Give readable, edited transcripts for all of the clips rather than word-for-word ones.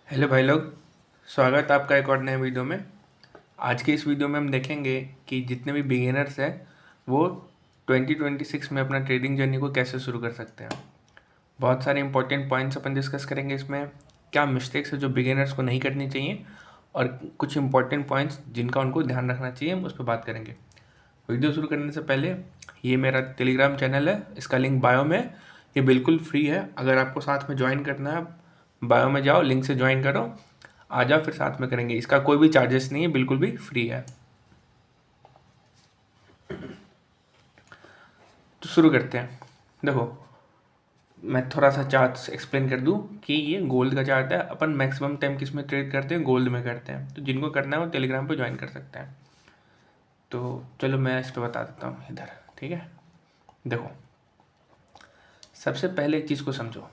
Hello भाई लोग। स्वागत है आपका एक और नए वीडियो में। आज के इस वीडियो में हम देखेंगे कि जितने भी बिगिनर्स हैं वो 2026 में अपना ट्रेडिंग जर्नी को कैसे शुरू कर सकते हैं। बहुत सारे इंपॉर्टेंट पॉइंट्स अपन डिस्कस करेंगे इसमें। क्या मिस्टेक्स है जो बिगिनर्स को नहीं करनी चाहिए और कुछ इंपॉर्टेंट पॉइंट्स जिनका उनको ध्यान रखना चाहिए, हम उस पर बात करेंगे। वीडियो शुरू करने से पहले, ये मेरा टेलीग्राम चैनल है, इसका लिंक बायो में। ये बिल्कुल फ्री है। अगर आपको साथ में ज्वाइन करना है, बायो में जाओ, लिंक से ज्वाइन करो, आ जाओ, फिर साथ में करेंगे। इसका कोई भी चार्जेस नहीं है, बिल्कुल भी फ्री है। तो शुरू करते हैं। देखो, मैं थोड़ा सा चार्ट्स एक्सप्लेन कर दूं कि ये गोल्ड का चार्ट है। अपन मैक्सिमम टाइम किस में ट्रेड करते हैं? गोल्ड में करते हैं। तो जिनको करना है वो टेलीग्राम पे ज्वाइन कर सकते हैं। तो चलो मैं इस पर बता देता हूँ इधर, ठीक है। देखो, सबसे पहले एक चीज़ को समझो।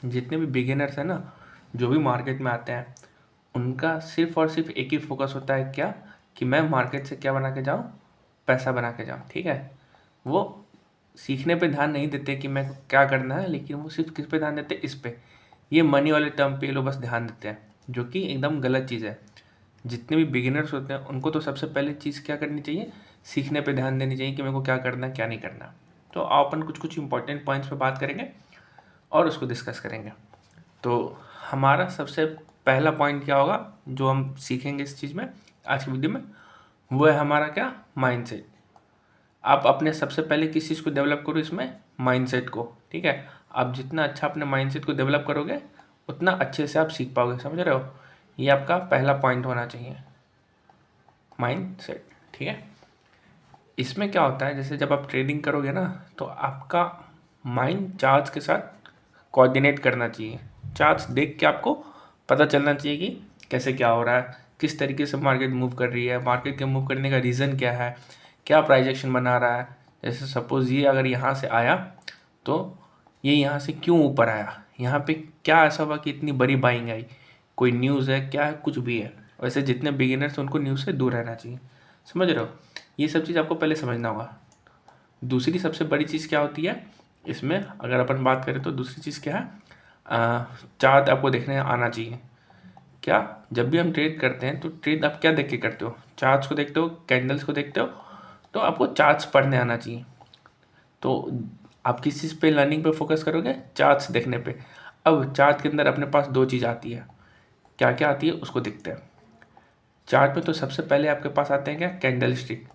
जितने भी बिगिनर्स हैं ना, जो भी मार्केट में आते हैं, उनका सिर्फ और सिर्फ एक ही फोकस होता है, क्या? कि मैं मार्केट से क्या बना के जाऊँ? पैसा बना के जाऊँ, ठीक है। वो सीखने पे ध्यान नहीं देते कि मैं क्या करना है, लेकिन वो सिर्फ किस पे ध्यान देते हैं? इस पे। ये मनी वाले टर्म पे ये लोग बस ध्यान देते हैं, जो कि एकदम गलत चीज़ है। जितने भी बिगिनर्स होते हैं उनको तो सबसे पहले चीज़ क्या करनी चाहिए? सीखने पे ध्यान देनी चाहिए कि मेरे को क्या करना है, क्या नहीं करना। तो अपन कुछ कुछ इंपॉर्टेंट पॉइंट्स पे बात करेंगे और उसको डिस्कस करेंगे। तो हमारा सबसे पहला पॉइंट क्या होगा जो हम सीखेंगे इस चीज़ में, आज की वीडियो में? वो है हमारा क्या? माइंडसेट। आप अपने सबसे पहले किस चीज़ को डेवलप करो इसमें? माइंडसेट को, ठीक है। आप जितना अच्छा अपने माइंडसेट को डेवलप करोगे उतना अच्छे से आप सीख पाओगे, समझ रहे हो? ये आपका पहला पॉइंट होना चाहिए, माइंडसेट, ठीक है। इसमें क्या होता है, जैसे जब आप ट्रेडिंग करोगे ना, तो आपका माइंड चार्ट्स के साथ कोऑर्डिनेट करना चाहिए। चार्ट्स देख के आपको पता चलना चाहिए कि कैसे क्या हो रहा है, किस तरीके से मार्केट मूव कर रही है, मार्केट के मूव करने का रीज़न क्या है, क्या प्राइस एक्शन बना रहा है। जैसे सपोज़ ये अगर यहाँ से आया तो ये यहाँ से क्यों ऊपर आया, यहाँ पे क्या ऐसा हुआ कि इतनी बड़ी बाइंग आई, कोई न्यूज़ है, क्या है, कुछ भी है। वैसे जितने बिगिनर्स उनको न्यूज़ से दूर रहना चाहिए, समझ रहे हो? ये सब चीज़ आपको पहले समझना होगा। दूसरी सबसे बड़ी चीज़ क्या होती है इसमें, अगर अपन बात करें तो दूसरी चीज़ क्या है? चार्ट आपको देखने आना चाहिए। क्या? जब भी हम ट्रेड करते हैं तो ट्रेड आप क्या देख के करते हो? चार्ट्स को देखते हो, कैंडल्स को देखते हो। तो आपको चार्ट्स पढ़ने आना चाहिए। तो आप किस चीज़ पे लर्निंग पे फोकस करोगे? चार्ट्स देखने पे। अब चार्ट के अंदर अपने पास दो चीज़ आती है। क्या क्या आती है उसको देखते हैं। चार्ट में तो सबसे पहले आपके पास आते हैं क्या? Candle stick.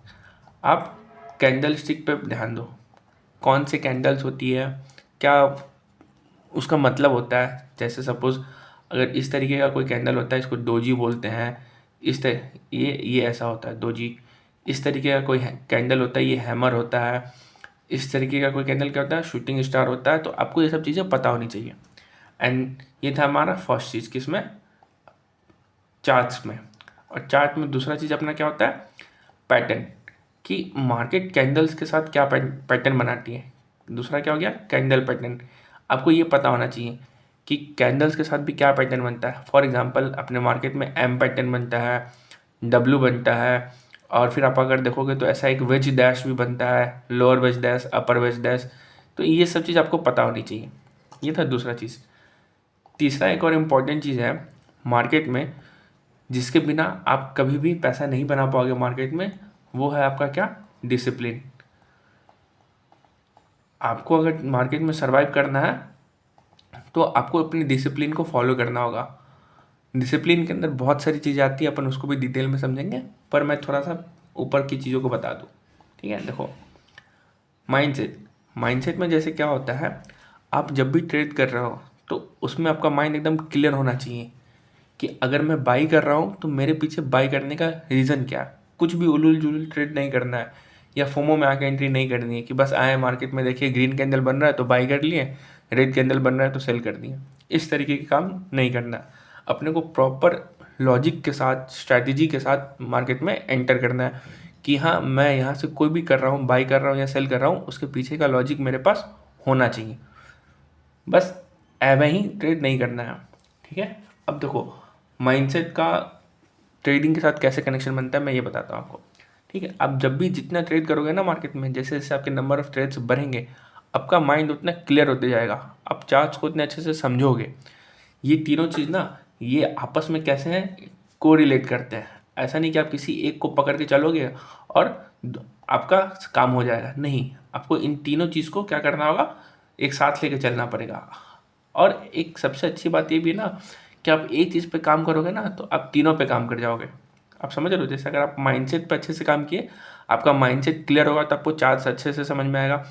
आप कैंडल स्टिक पे ध्यान दो। कौन से कैंडल्स होती है, क्या उसका मतलब होता है। जैसे सपोज़ अगर इस तरीके का कोई कैंडल होता है, इसको डोजी बोलते हैं। इस तरह ये ऐसा होता है डोजी। इस तरीके का कोई कैंडल होता है, ये हैमर होता है। इस तरीके का कोई कैंडल क्या होता है? शूटिंग स्टार होता है। तो आपको ये सब चीज़ें पता होनी चाहिए। एंड ये था हमारा फर्स्ट चीज़, किसमें? चार्ट्स में। और चार्ट में दूसरा चीज़ अपना क्या होता है? पैटर्न। कि मार्केट कैंडल्स के साथ क्या पैटर्न बनाती है। दूसरा क्या हो गया? Candle pattern. आपको ये पता होना चाहिए कि कैंडल्स के साथ भी क्या पैटर्न बनता है। फॉर एग्जांपल अपने मार्केट में एम पैटर्न बनता है, डब्ल्यू बनता है, और फिर आप अगर देखोगे तो ऐसा एक वेज डैश भी बनता है, लोअर वेज डैश, अपर वेज डैश। तो ये सब चीज़ आपको पता होनी चाहिए। ये था दूसरा चीज़। तीसरा एक और इम्पॉर्टेंट चीज़ है मार्केट में, जिसके बिना आप कभी भी पैसा नहीं बना पाओगे मार्केट में। वो है आपका क्या? डिसिप्लिन। आपको अगर मार्केट में सर्वाइव करना है तो आपको अपनी डिसिप्लिन को फॉलो करना होगा। डिसिप्लिन के अंदर बहुत सारी चीज़ें आती है, अपन उसको भी डिटेल में समझेंगे, पर मैं थोड़ा सा ऊपर की चीज़ों को बता दूँ, ठीक है। देखो, माइंडसेट। माइंडसेट में जैसे क्या होता है, आप जब भी ट्रेड कर रहे हो तो उसमें आपका माइंड एकदम क्लियर होना चाहिए कि अगर मैं बाई कर रहा हूँ तो मेरे पीछे बाई करने का रीज़न क्या है। कुछ भी उलूल जुलूल ट्रेड नहीं करना है, या फोमो में आके एंट्री नहीं करनी है कि बस आए मार्केट में, देखिए ग्रीन कैंडल बन रहा है तो बाई कर लिए, रेड कैंडल बन रहा है तो सेल कर दिए। इस तरीके के काम नहीं करना है। अपने को प्रॉपर लॉजिक के साथ, स्ट्रैटेजी के साथ मार्केट में एंटर करना है कि हाँ, मैं यहाँ से कोई भी कर रहा हूँ, बाई कर रहा हूँ या सेल कर रहा हूँ, उसके पीछे का लॉजिक मेरे पास होना चाहिए। बस ऐवे ही ट्रेड नहीं करना है, ठीक है। अब देखो, माइंडसेट का ट्रेडिंग के साथ कैसे कनेक्शन बनता है मैं ये बताता हूँ आपको, ठीक है। आप जब भी जितना ट्रेड करोगे ना मार्केट में, जैसे जैसे आपके नंबर ऑफ ट्रेड्स बढ़ेंगे, आपका माइंड उतना क्लियर होते जाएगा, आप चार्ट्स को उतने अच्छे से समझोगे। ये तीनों चीज़ ना, ये आपस में कैसे हैं, कोरिलेट करते हैं। ऐसा नहीं कि आप किसी एक को पकड़ के चलोगे और आपका काम हो जाएगा, नहीं, आपको इन तीनों चीज़ को क्या करना होगा, एक साथ लेके चलना पड़ेगा। और एक सबसे अच्छी बात ये भी है ना कि आप एक चीज़ पे काम करोगे ना तो आप तीनों पे काम कर जाओगे। आप समझ रहे हो, जैसे अगर आप माइंडसेट पे अच्छे से काम किए, आपका माइंडसेट क्लियर होगा तो आपको चार्ट अच्छे से समझ में आएगा।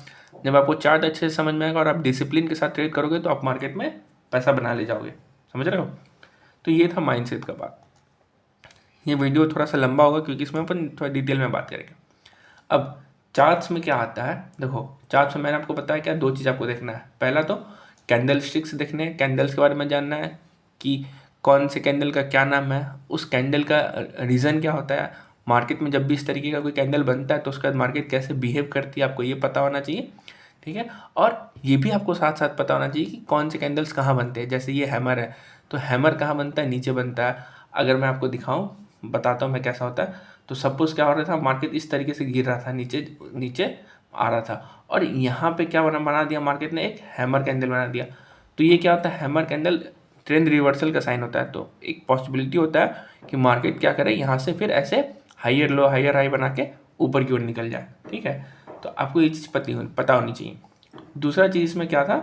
जब आपको चार्ट अच्छे से समझ में आएगा और आप डिसिप्लिन के साथ ट्रेड करोगे तो आप मार्केट में पैसा बना ले जाओगे। समझ रहे हो, तो ये था माइंडसेट का बात। ये वीडियो थोड़ा सा लंबा होगा क्योंकि इसमें अपन थोड़ा डिटेल में बात करेंगे। अब चार्ट्स में क्या आता है, देखो चार्ट्स में मैंने आपको बताया क्या, दो चीज़ आपको देखना है। पहला तो कैंडल स्टिक्स देखने हैं, कैंडल्स के बारे में जानना है कि कौन से कैंडल का क्या नाम है, उस कैंडल का रीज़न क्या होता है। मार्केट में जब भी इस तरीके का कोई कैंडल बनता है तो उसके बाद मार्केट कैसे बिहेव करती है, आपको ये पता होना चाहिए। ठीक है, और ये भी आपको साथ साथ पता होना चाहिए कि कौन से कैंडल्स कहाँ बनते हैं। जैसे ये हैमर है, तो हैमर कहाँ बनता है, नीचे बनता है। अगर मैं आपको दिखाऊं, बताता हूँ मैं कैसा होता है। तो सपोज क्या हो रहा था, मार्केट इस तरीके से गिर रहा था, नीचे नीचे आ रहा था, और यहाँ पे क्या बना दिया मार्केट ने, एक हैमर कैंडल बना दिया। तो ये क्या होता है, हैमर कैंडल ट्रेंड रिवर्सल का साइन होता है। तो एक पॉसिबिलिटी होता है कि मार्केट क्या करे, यहाँ से फिर ऐसे हायर लो हायर हाई बना के ऊपर की ओर निकल जाए। ठीक है, तो आपको ये चीज़ पता होनी चाहिए। दूसरा चीज़ इसमें क्या था,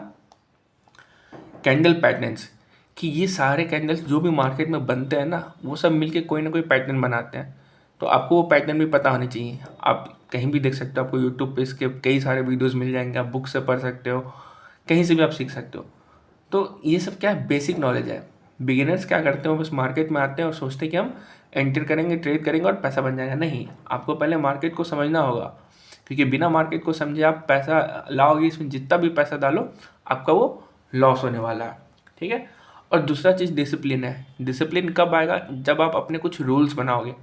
कैंडल पैटर्न्स, कि ये सारे कैंडल्स जो भी मार्केट में बनते हैं ना, वो सब मिलके कोई ना कोई पैटर्न बनाते हैं। तो आपको वो पैटर्न भी पता होने चाहिए। आप कहीं भी देख सकते हो, आपको यूट्यूब पे इसके कई सारे वीडियोस मिल जाएंगे, आप बुक से पढ़ सकते हो, कहीं से भी आप सीख सकते हो। तो ये सब क्या है, बेसिक नॉलेज है। बिगिनर्स क्या करते हो, बस मार्केट में आते हैं और सोचते हैं कि हम एंटर करेंगे, ट्रेड करेंगे और पैसा बन जाएगा। नहीं, आपको पहले मार्केट को समझना होगा, क्योंकि बिना मार्केट को समझे आप पैसा लाओगे, इसमें जितना भी पैसा डालो आपका वो लॉस होने वाला है। ठीक है, और दूसरा चीज़ डिसिप्लिन है। डिसिप्लिन कब आएगा, जब आप अपने कुछ रूल्स बनाओगे।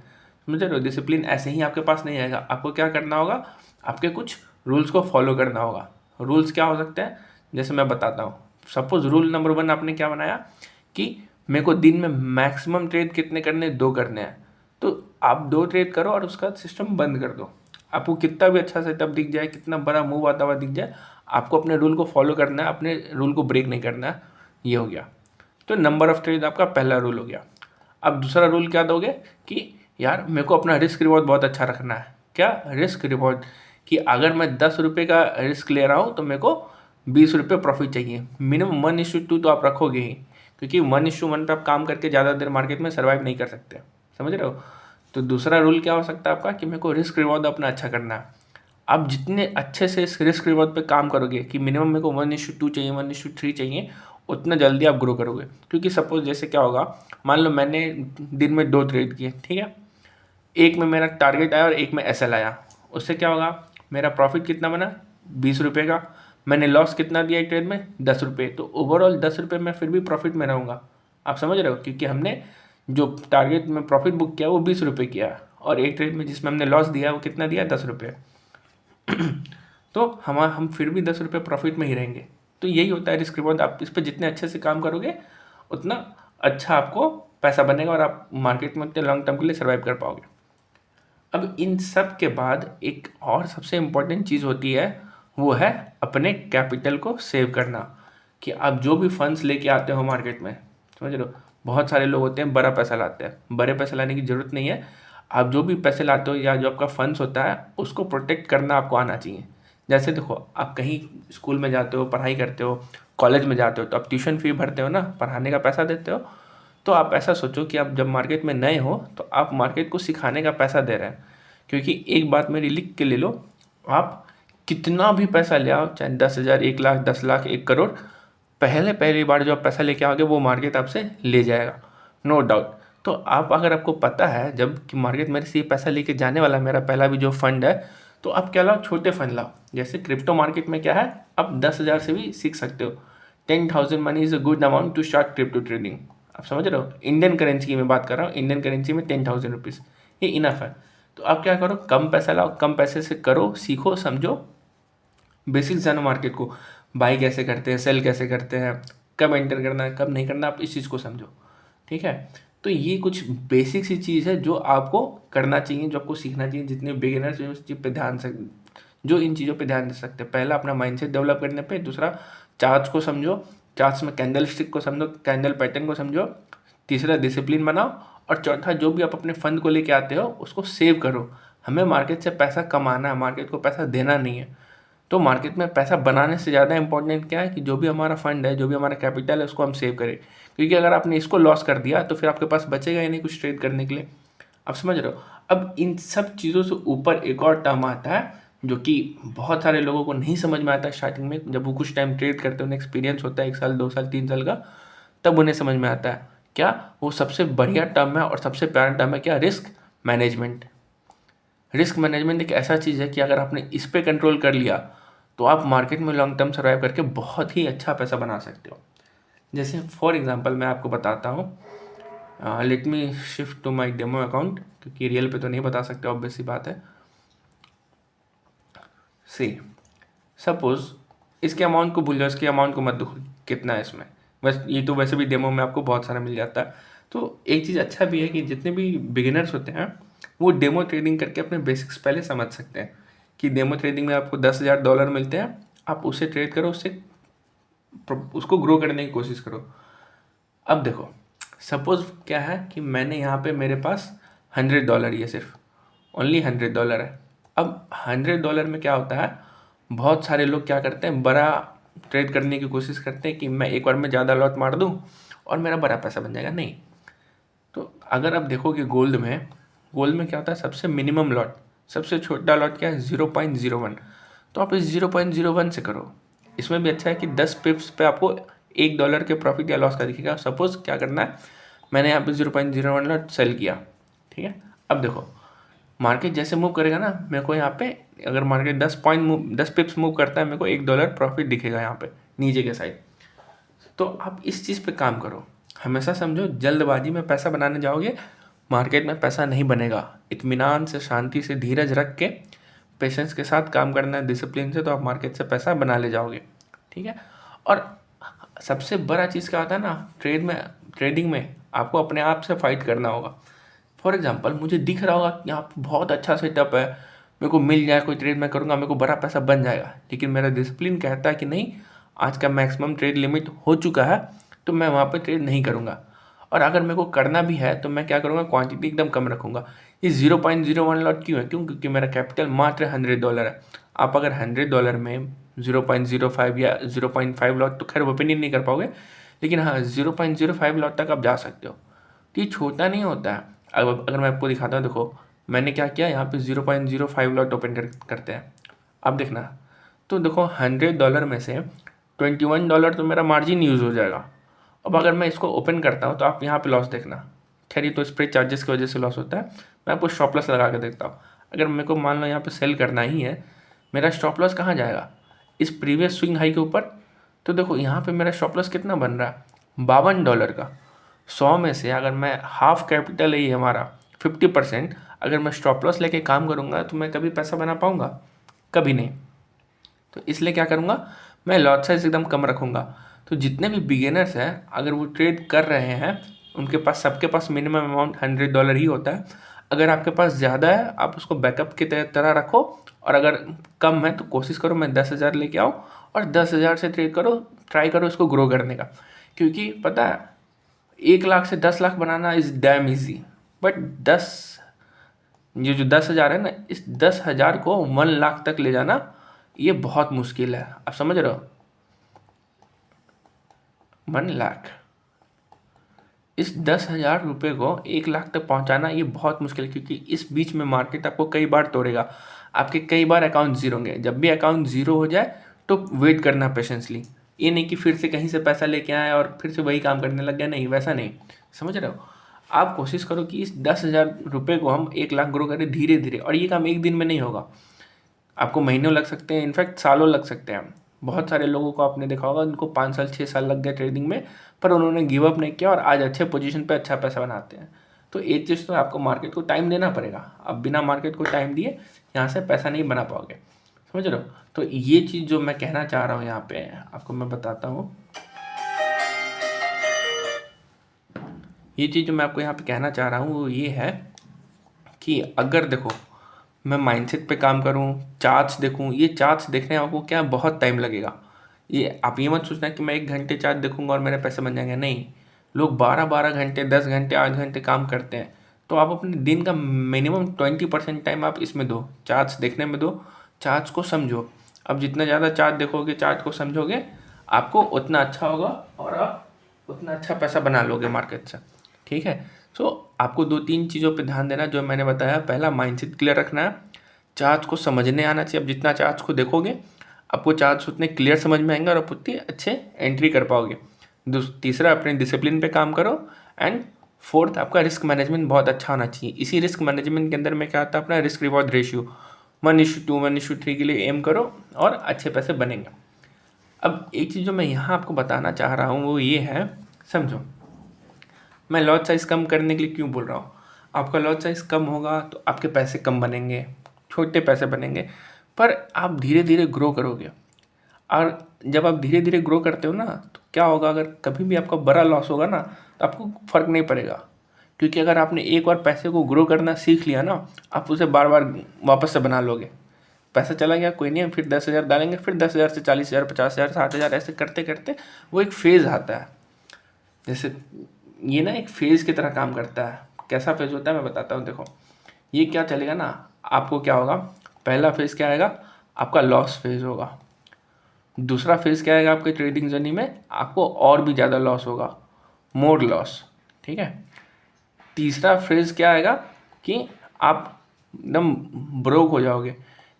समझ रहे हो, डिसिप्लिन ऐसे ही आपके पास नहीं आएगा। आपको क्या करना होगा, आपके कुछ रूल्स को फॉलो करना होगा। रूल्स क्या हो सकते हैं, जैसे मैं बताता हूँ। सपोज रूल नंबर 1 आपने क्या बनाया कि मेरे को दिन में मैक्सिमम ट्रेड कितने करने, 2 करने हैं। तो आप 2 ट्रेड करो और उसका सिस्टम बंद कर दो। आपको कितना भी अच्छा सेटअप दिख जाए, कितना बड़ा मूव आता हुआ दिख जाए, आपको अपने रूल को फॉलो करना है, अपने रूल को ब्रेक नहीं करना है। ये हो गया, तो नंबर ऑफ ट्रेड आपका पहला रूल हो गया। अब दूसरा रूल क्या दोगे कि यार मेरे को अपना रिस्क रिवॉर्ड बहुत अच्छा रखना है। क्या रिस्क रिवॉर्ड, कि अगर मैं 10 रुपये का रिस्क ले रहा हूँ तो मेरे को 20 रुपये प्रॉफिट चाहिए। मिनिमम 1:2 तो आप रखोगे ही, क्योंकि 1:1 पे आप काम करके ज़्यादा देर मार्केट में सर्वाइव नहीं कर सकते। समझ रहे हो, तो दूसरा रूल क्या हो सकता है आपका कि मेरे को रिस्क रिवॉर्ड अपना अच्छा करना है। आप जितने अच्छे से इस रिस्क रिवॉर्ड पे काम करोगे कि मिनिमम मेरे को 1:2 चाहिए, 1:3 चाहिए, उतना जल्दी आप ग्रो करोगे। क्योंकि सपोज जैसे क्या होगा, मान लो मैंने दिन में 2 ट्रेड किए, ठीक है, एक में मेरा टारगेट आया और एक में एसएल आया। उससे क्या होगा, मेरा प्रॉफिट कितना बना, 20 रुपये का। मैंने लॉस कितना दिया एक ट्रेड में, 10 रुपये। तो ओवरऑल 10 रुपये में फिर भी प्रॉफिट में रहूँगा। आप समझ रहे हो, क्योंकि हमने जो टारगेट में प्रॉफिट बुक किया वो 20 रुपये किया, और एक ट्रेड में जिसमें हमने लॉस दिया वो कितना दिया, 10 रुपये। तो हम फिर भी 10 रुपये प्रॉफिट में ही रहेंगे। तो यही होता है रिस्क रिवॉर्ड। आप इस पर जितने अच्छे से काम करोगे उतना अच्छा आपको पैसा बनेगा और आप मार्केट में उतने लॉन्ग टर्म के लिए सर्वाइव कर पाओगे। अब इन सब के बाद एक और सबसे इम्पोर्टेंट चीज़ होती है, वो है अपने कैपिटल को सेव करना। कि आप जो भी फंड्स लेके आते हो मार्केट में, समझ रहे हो, बहुत सारे लोग होते हैं बड़ा पैसा लाते हैं। बड़े पैसे लाने की ज़रूरत नहीं है। आप जो भी पैसे लाते हो या जो आपका फंड्स होता है उसको प्रोटेक्ट करना आपको आना चाहिए। जैसे देखो, आप कहीं स्कूल में जाते हो, पढ़ाई करते हो, कॉलेज में जाते हो, तो आप ट्यूशन फी भरते हो ना, पढ़ाने का पैसा देते हो। तो आप ऐसा सोचो कि आप जब मार्केट में नए हो तो आप मार्केट को सिखाने का पैसा दे रहे हैं। क्योंकि एक बात मेरी लिख के ले लो, आप कितना भी पैसा ले आओ, चाहे 10,000, 1 लाख, 10 लाख, 1 करोड़, पहली बार जो आप पैसा लेके आओगे वो मार्केट आपसे ले जाएगा, नो डाउट। तो आप अगर आपको पता है जब कि मार्केट मेरे से ये पैसा लेके जाने वाला है, मेरा पहला भी जो फंड है, तो आप क्या लाओ, छोटे फंड लाओ। जैसे क्रिप्टो मार्केट में क्या है, आप 10,000 से भी सीख सकते हो। 10,000 money is a good amount to start crypto trading. आप समझ रहे हो, इंडियन करेंसी की मैं बात कर रहा हूँ, इंडियन करेंसी में 10,000 रुपीज़ ये इनफ है। तो आप क्या करो, कम पैसा लाओ, कम पैसे से करो, सीखो, समझो, बेसिक्स जानो मार्केट को, बाई कैसे करते हैं, सेल कैसे करते हैं, कब एंटर करना है, कब नहीं करना, आप इस चीज़ को समझो। ठीक है, तो ये कुछ बेसिक सी चीज़ है जो आपको करना चाहिए, जो आपको सीखना चाहिए। जितने बिगिनर्स हैं उस चीज़ पे ध्यान से, जो इन चीज़ों पे ध्यान दे सकते हैं। पहला अपना माइंडसेट डेवलप करने पे, दूसरा चार्ट्स को समझो, चार्ट्स में कैंडल स्टिक को समझो, कैंडल पैटर्न को समझो, तीसरा डिसिप्लिन बनाओ, और चौथा जो भी आप अपने फंड को लेके आते हो उसको सेव करो। हमें मार्केट से पैसा कमाना है, मार्केट को पैसा देना नहीं है। तो मार्केट में पैसा बनाने से ज़्यादा इंपॉर्टेंट क्या है कि जो भी हमारा फंड है, जो भी हमारा कैपिटल है, उसको हम सेव करें। क्योंकि अगर आपने इसको लॉस कर दिया तो फिर आपके पास बचेगा ही नहीं कुछ ट्रेड करने के लिए। आप समझ रहे हो। अब इन सब चीज़ों से ऊपर एक और टर्म आता है जो कि बहुत सारे लोगों को नहीं समझ में आता है स्टार्टिंग में, जब वो कुछ टाइम ट्रेड करते हैं, उन्हें एक्सपीरियंस होता है 1 साल 2 साल 3 साल का, तब उन्हें समझ में आता है। क्या वो सबसे बढ़िया टर्म है और सबसे प्यारा टर्म है, क्या? Risk management. रिस्क मैनेजमेंट एक ऐसा चीज़ है कि अगर आपने इस पे कंट्रोल कर लिया तो आप मार्केट में लॉन्ग टर्म सर्वाइव करके बहुत ही अच्छा पैसा बना सकते हो। जैसे फॉर एग्जांपल मैं आपको बताता हूँ, let me shift to my demo account, क्योंकि रियल पे तो नहीं बता सकते, ऑब्वियस सी बात है। सी सपोज इसके अमाउंट को भूल जाओ, इसके अमाउंट को मत देखो कितना है इसमें, बस ये तो वैसे भी डेमो में आपको बहुत सारा मिल जाता है। तो एक चीज़ अच्छा भी है कि जितने भी बिगिनर्स होते हैं वो डेमो ट्रेडिंग करके अपने बेसिक्स पहले समझ सकते हैं कि डेमो ट्रेडिंग में आपको $10,000 मिलते हैं, आप उससे ट्रेड करो, उसको ग्रो करने की कोशिश करो। अब देखो सपोज क्या है कि मैंने यहाँ पे मेरे पास $100, ये सिर्फ ओनली $100 है। अब $100 में क्या होता है, बहुत सारे लोग क्या करते हैं, बड़ा ट्रेड करने की कोशिश करते हैं कि मैं एक बार में ज़्यादा लॉट मार दूँ और मेरा बड़ा पैसा बन जाएगा। नहीं, तो अगर आप देखोगे गोल्ड में क्या होता है, सबसे मिनिमम लॉट, सबसे छोटा लॉट क्या है, 0.01। तो आप इस 0.01 से करो। इसमें भी अच्छा है कि 10 पिप्स पे आपको $1 के प्रॉफिट या लॉस का दिखेगा। सपोज क्या करना है, मैंने यहाँ पे 0.01 लॉट सेल किया, ठीक है। अब देखो मार्केट जैसे मूव करेगा ना, मेरे को यहाँ पे अगर मार्केट 10 पिप्स मूव करता है, मेरे को $1 प्रॉफिट दिखेगा यहाँ पे नीचे के साइड। तो आप इस चीज़ पे काम करो। हमेशा समझो, जल्दबाजी में पैसा बनाने जाओगे मार्केट में पैसा नहीं बनेगा। इत्मीनान से, शांति से, धीरज रख के, पेशेंस के साथ काम करना है, डिसिप्लिन से, तो आप मार्केट से पैसा बना ले जाओगे, ठीक है। और सबसे बड़ा चीज़ क्या होता है ना, ट्रेडिंग में आपको अपने आप से फाइट करना होगा। फॉर एग्जांपल मुझे दिख रहा होगा कि यहाँ पे बहुत अच्छा सेटअप है, मेरे को मिल जाए कोई ट्रेड मैं करूँगा, मेरे को बड़ा पैसा बन जाएगा, लेकिन मेरा डिसिप्लिन कहता है कि नहीं, आज का मैक्सिमम ट्रेड लिमिट हो चुका है, तो मैं वहाँ पे ट्रेड नहीं करूँगा। और अगर मेरे को करना भी है तो मैं क्या करूँगा, क्वांटिटी एकदम कम रखूँगा। ये 0.01 लॉट क्यों है, क्योंकि मेरा कैपिटल मात्र $100 है। आप अगर $100 में 0.05 या 0.5 लॉट, तो खैर ओपिनियन नहीं कर पाओगे, लेकिन हाँ 0.05 लॉट तक आप जा सकते हो। तो ये छोटा नहीं होता है। अब अगर मैं आपको दिखाता हूँ, देखो मैंने क्या किया, यहाँ पे 0.05 लॉट ओपन करते हैं। अब देखना, तो देखो $100 में से $21 तो मेरा मार्जिन यूज़ हो जाएगा। अब अगर मैं इसको ओपन करता हूँ तो आप यहाँ पे लॉस देखना, खैर ये तो स्प्रेड चार्जेस की वजह से लॉस होता है। मैं आपको स्टॉप लॉस लगा के देखता हूँ। अगर मेरे को मान लो यहाँ पे सेल करना ही है, मेरा स्टॉप लॉस कहाँ जाएगा, इस प्रीवियस स्विंग हाई के ऊपर। तो देखो यहाँ पे मेरा स्टॉप लॉस कितना बन रहा है, $52 का। 100 में से अगर मैं हाफ कैपिटल है ये हमारा 50%, अगर मैं स्टॉप लॉस लेके काम करूँगा तो मैं कभी पैसा बना पाऊँगा, कभी नहीं। तो इसलिए क्या करूँगा, मैं लॉट साइज एकदम कम रखूँगा। तो जितने भी बिगिनर्स हैं, अगर वो ट्रेड कर रहे हैं, उनके पास, सबके पास मिनिमम अमाउंट $100 ही होता है। अगर आपके पास ज़्यादा है, आप उसको बैकअप की तरह रखो, और अगर कम है तो कोशिश करो मैं 10,000 लेके आऊँ और 10,000 से ट्रेड करो, ट्राई करो इसको ग्रो करने का। क्योंकि पता है 1 लाख से 10 लाख बनाना इज़ डैम ईजी, बट ये जो 10,000 है ना, इस 10,000 को 1 लाख तक ले जाना ये बहुत मुश्किल है। आप समझ रहे हो, 1 लाख, इस 10,000 रुपये को 1 लाख तक पहुंचाना ये बहुत मुश्किल है। क्योंकि इस बीच में मार्केट आपको कई बार तोड़ेगा, आपके कई बार अकाउंट जीरो होंगे। जब भी अकाउंट जीरो हो जाए तो वेट करना पेशेंसली। ये नहीं कि फिर से कहीं से पैसा लेके आए और फिर से वही काम करने लग गया, नहीं, वैसा नहीं। समझ रहे हो, आप कोशिश करो कि इस 10,000 रुपये को हम 1 लाख ग्रो करें धीरे धीरे। और ये काम एक दिन में नहीं होगा, आपको महीनों लग सकते हैं, इनफैक्ट सालों लग सकते हैं। बहुत सारे लोगों को आपने देखा होगा, उनको 5 साल 6 साल लग गए ट्रेडिंग में, पर उन्होंने गिव अप नहीं किया और आज अच्छे पोजीशन पे अच्छा पैसा बनाते हैं। तो एक चीज़ तो आपको मार्केट को टाइम देना पड़ेगा। अब बिना मार्केट को टाइम दिए यहाँ से पैसा नहीं बना पाओगे, समझ रहे हो। तो ये चीज़ जो मैं कहना चाह रहा हूँ यहाँ पे आपको मैं बताता हूँ, ये चीज़ जो मैं आपको यहाँ पे कहना चाह रहा हूँ वो ये है कि अगर देखो मैं माइंडसेट पे काम करूँ, चार्ट्स देखूँ, ये चार्ट्स देखने आपको क्या बहुत टाइम लगेगा। ये आप ये मत सोचना कि मैं 1 घंटे चार्ट देखूँगा और मेरे पैसे बन जाएंगे, नहीं। लोग 12-12 घंटे, 10 घंटे, 8 घंटे काम करते हैं। तो आप अपने दिन का मिनिमम 20% टाइम आप इसमें दो, चार्ट्स देखने में दो, चार्ट्स को समझो। अब जितना ज़्यादा चार्ट देखोगे, चार्ट को समझोगे, आपको उतना अच्छा होगा और आप उतना अच्छा पैसा बना लोगे मार्केट से। ठीक है। सो आपको 2-3 चीज़ों पे ध्यान देना जो मैंने बताया। पहला, माइंडसेट क्लियर रखना है, चार्ट्स को समझने आना चाहिए। अब जितना चार्ट्स को देखोगे, आपको चार्ट्स उतने क्लियर समझ में आएंगे और आप उतने अच्छे एंट्री कर पाओगे। तीसरा, अपने डिसिप्लिन पे काम करो। एंड फोर्थ, आपका रिस्क मैनेजमेंट बहुत अच्छा होना चाहिए। इसी रिस्क मैनेजमेंट के अंदर में क्या आता है, अपना रिस्क रिवॉर्ड रेशियो 1:2, 1:3 के लिए एम करो और अच्छे पैसे बनेंगे। अब एक चीज़ जो मैं यहाँ आपको बताना चाह रहा हूँ वो ये है, समझो, मैं लॉट साइज़ कम करने के लिए क्यों बोल रहा हूँ। आपका लॉट साइज़ कम होगा तो आपके पैसे कम बनेंगे, छोटे पैसे बनेंगे, पर आप धीरे धीरे ग्रो करोगे। और जब आप धीरे धीरे ग्रो करते हो ना, तो क्या होगा, अगर कभी भी आपका बड़ा लॉस होगा ना, तो आपको फ़र्क नहीं पड़ेगा। क्योंकि अगर आपने एक बार पैसे को ग्रो करना सीख लिया ना, आप उसे बार बार वापस से बना लोगे। पैसा चला गया, कोई नहीं, फिर 10,000 डालेंगे, फिर 10,000 से 40,000, 50,000, 60,000, ऐसे करते करते वो एक फेज़ आता है। जैसे ये ना एक फेज़ की तरह काम करता है। कैसा फेज़ होता है मैं बताता हूँ। देखो, ये क्या चलेगा ना, आपको क्या होगा, पहला फेज़ क्या आएगा, आपका लॉस फेज़ होगा। दूसरा फेज़ क्या आएगा आपके ट्रेडिंग जर्नी में, आपको और भी ज़्यादा लॉस होगा, मोर लॉस। ठीक है। तीसरा फेज़ क्या आएगा कि आप एकदम ब्रोक हो जाओगे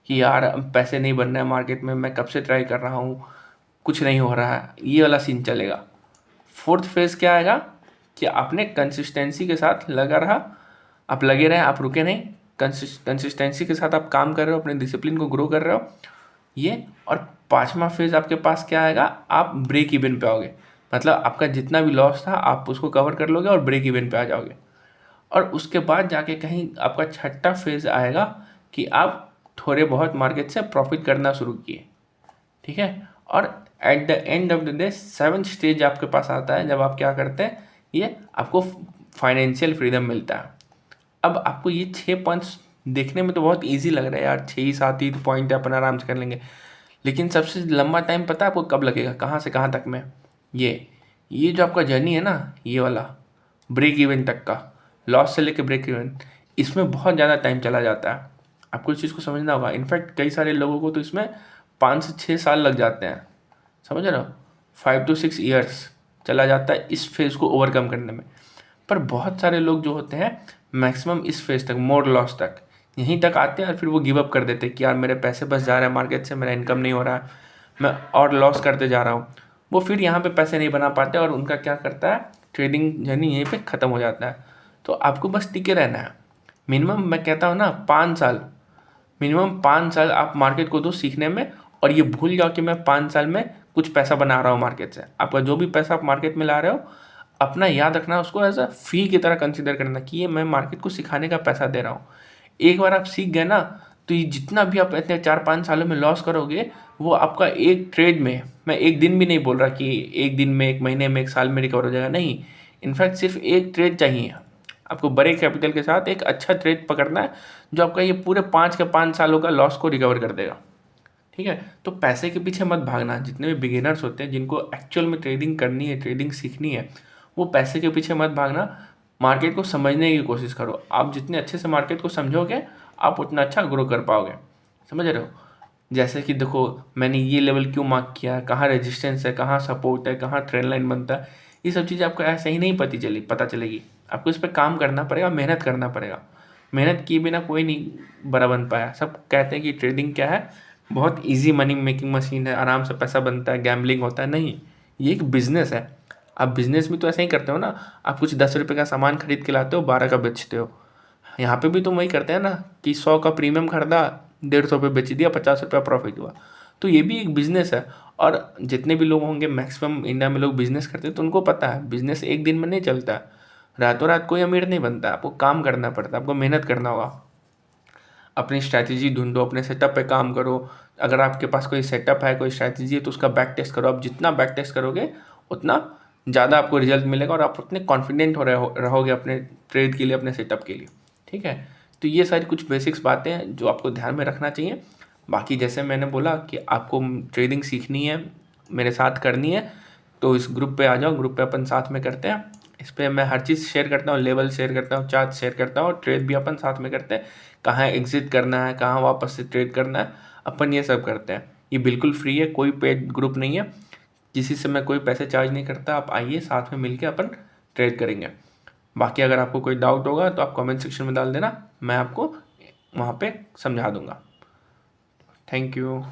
कि यार अब पैसे नहीं बन रहे हैं मार्केट में, मैं कब से ट्राई कर रहा हूँ, कुछ नहीं हो रहा है, ये वाला सीन चलेगा। फोर्थ फेज़ क्या आएगा कि आपने कंसिस्टेंसी के साथ लगा रहा, आप लगे रहे, आप रुके नहीं, कंसिस्टेंसी के साथ आप काम कर रहे हो, अपने डिसिप्लिन को ग्रो कर रहे हो ये। और पांचवा फेज़ आपके पास क्या आएगा, आप ब्रेक इवन पे आओगे। मतलब आपका जितना भी लॉस था आप उसको कवर कर लोगे और ब्रेक इवन पे आ जाओगे। और उसके बाद जाके कहीं आपका छठा फेज़ आएगा कि आप थोड़े बहुत मार्केट से प्रॉफिट करना शुरू किए। ठीक है। और at the end of the day 7th stage आपके पास आता है, जब आप क्या करते हैं, ये आपको फाइनेंशियल फ्रीडम मिलता है। अब आपको ये 6 पॉइंट्स देखने में तो बहुत इजी लग रहा है यार, 6 ही 7 ही पॉइंट अपन आराम से कर लेंगे। लेकिन सबसे लंबा टाइम पता है आपको कब लगेगा, कहाँ से कहाँ तक में, ये जो आपका जर्नी है ना, ये वाला ब्रेक इवन तक का, लॉस से लेके ब्रेक इवन, इसमें बहुत ज़्यादा टाइम चला जाता है। आपको इस चीज़ को समझना होगा। इनफैक्ट कई सारे लोगों को तो इसमें 5 से 6 साल लग जाते हैं, समझ रहे हो, 5 to 6 ईयर्स चला जाता है इस फेज़ को ओवरकम करने में। पर बहुत सारे लोग जो होते हैं मैक्सिमम इस फेज़ तक, मोर लॉस तक, यहीं तक आते हैं और फिर वो गिव अप कर देते हैं कि यार मेरे पैसे बस जा रहे हैं मार्केट से, मेरा इनकम नहीं हो रहा है, मैं और लॉस करते जा रहा हूँ। वो फिर यहाँ पे पैसे नहीं बना पाते और उनका क्या करता है, ट्रेडिंग जर्नी यहीं पे ख़त्म हो जाता है। तो आपको बस टिके रहना है। मिनिमम मैं कहता हूँ ना 5 साल, मिनिमम 5 साल आप मार्केट को दो सीखने में। और ये भूल जाओ कि मैं 5 साल में कुछ पैसा बना रहा हूँ मार्केट से। आपका जो भी पैसा आप मार्केट में ला रहे हो, अपना याद रखना, उसको एज अ फी की तरह कंसिडर करना कि ये मैं मार्केट को सिखाने का पैसा दे रहा हूँ। एक बार आप सीख गए ना, तो ये जितना भी आप इतने 4-5 सालों में लॉस करोगे, वो आपका एक ट्रेड में, मैं एक दिन भी नहीं बोल रहा कि एक दिन में, एक महीने में, एक साल में रिकवर हो जाएगा, नहीं। इनफैक्ट सिर्फ एक ट्रेड चाहिए आपको, बड़े कैपिटल के साथ एक अच्छा ट्रेड पकड़ना है जो आपका ये पूरे 5 के 5 सालों का लॉस को रिकवर कर देगा। ठीक है। तो पैसे के पीछे मत भागना। जितने भी बिगिनर्स होते हैं जिनको एक्चुअल में ट्रेडिंग करनी है, ट्रेडिंग सीखनी है, वो पैसे के पीछे मत भागना, मार्केट को समझने की कोशिश करो। आप जितने अच्छे से मार्केट को समझोगे, आप उतना अच्छा ग्रो कर पाओगे। समझ रहे हो। जैसे कि देखो, मैंने ये लेवल क्यों मार्क किया, कहाँ रेजिस्टेंस है, कहाँ सपोर्ट है, कहाँ ट्रेंड लाइन बनता है, ये सब चीज़ें आपको ऐसे ही नहीं पता चलेगी। आपको इस पर काम करना पड़ेगा, मेहनत करना पड़ेगा। मेहनत किए बिना कोई नहीं बड़ा बन पाया। सब कहते हैं कि ट्रेडिंग क्या है, बहुत इजी मनी मेकिंग मशीन है, आराम से पैसा बनता है, गैम्बलिंग होता है, नहीं। ये एक बिजनेस है। आप बिजनेस में तो ऐसे ही करते हो ना, आप कुछ 10 रुपये का सामान खरीद के लाते हो, 12 का बेचते हो। यहाँ पे भी तो वही करते हैं ना कि 100 का प्रीमियम खरीदा, 150 पे बेच दिया, 50 रुपया प्रॉफिट हुआ। तो ये भी एक बिजनेस है। और जितने भी लोग होंगे, मैक्सिमम इंडिया में लोग बिजनेस करते हैं, तो उनको पता है बिजनेस एक दिन में नहीं चलता है। रातों रात कोई अमीर नहीं बनता, आपको काम करना पड़ता है, आपको मेहनत करना होगा। अपनी स्ट्रैटेजी ढूंढो, अपने सेटअप पे काम करो। अगर आपके पास कोई सेटअप है, कोई स्ट्रैटेजी है, तो उसका बैक टेस्ट करो। आप जितना बैक टेस्ट करोगे, उतना ज़्यादा आपको रिजल्ट मिलेगा और आप उतने कॉन्फिडेंट रहोगे अपने ट्रेड के लिए, अपने सेटअप के लिए। ठीक है। तो ये सारी कुछ बेसिक्स बातें हैं जो आपको ध्यान में रखना चाहिए। बाकी जैसे मैंने बोला कि आपको ट्रेडिंग सीखनी है, मेरे साथ करनी है, तो इस ग्रुप पे आ जाओ, ग्रुप पे अपन साथ में करते हैं। इस पे मैं हर चीज़ शेयर करता हूँ, लेवल शेयर करता हूँ, चार्ट शेयर करता हूँ, और ट्रेड भी अपन साथ में करते हैं। कहाँ एग्जिट करना है, कहाँ वापस से ट्रेड करना है, अपन ये सब करते हैं। ये बिल्कुल फ्री है, कोई पेड ग्रुप नहीं है, किसी से मैं कोई पैसे चार्ज नहीं करता। आप आइए, साथ में मिलके अपन ट्रेड करेंगे। बाकी अगर आपको कोई डाउट होगा तो आप कमेंट सेक्शन में डाल देना, मैं आपको वहाँ पे समझा दूंगा। Thank you.